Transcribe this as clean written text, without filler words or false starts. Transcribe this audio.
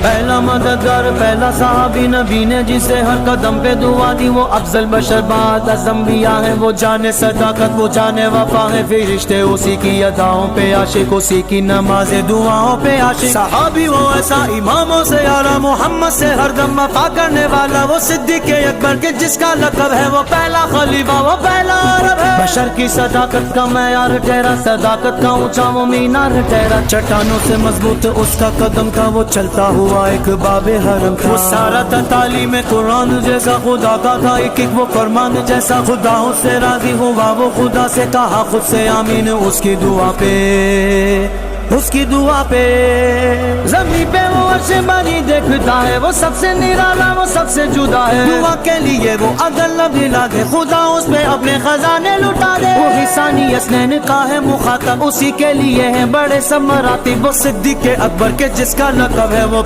پہلا مددگار پہلا صحابی نبی نے جسے ہر قدم پہ دعا دی، وہ افضل بشر بعد از انبیاء ہے، وہ جانے صداقت وہ جانے وفا ہے، فرشتے اسی کی اداؤں پہ عاشق، اسی کی نماز دعاؤں پہ عاشق۔ صحابی وہ ایسا اماموں سے اعلیٰ، محمد سے ہر دم وفا کرنے والا، وہ صدیق اکبر کے جس کا لقب ہے، وہ پہلا خلیفہ وہ پہلا عرب ہے۔ بشر کی صداقت کا معیار ٹھہرا، صداقت کا اونچا وہ مینار ٹھہرا، چٹانوں سے مضبوط اس کا قدم تھا، وہ چلتا ہوا ایک باب حرم تھا، وہ سارا تھا تعلیم قرآن جیسا خدا کا تھا، ایک ایک وہ فرمان جیسا، خدا اس سے راضی ہوا، وہ خدا سے کہا خود سے آمین اس کی دعا پہ، اس کی دعا پہ۔ زمین پہ وہ عرش بانی دیکھتا ہے، وہ سب سے نرالا وہ سب سے جدا ہے، دعا کے لیے وہ اگر لبھی لاگے، خدا اس پہ اپنے خزانے لٹا دے، وہ ثانی اسنین کا ہے مخاطب، اسی کے لیے ہے بڑے سب مراتب، وہ صدیق اکبر کے جس کا لقب ہے، وہ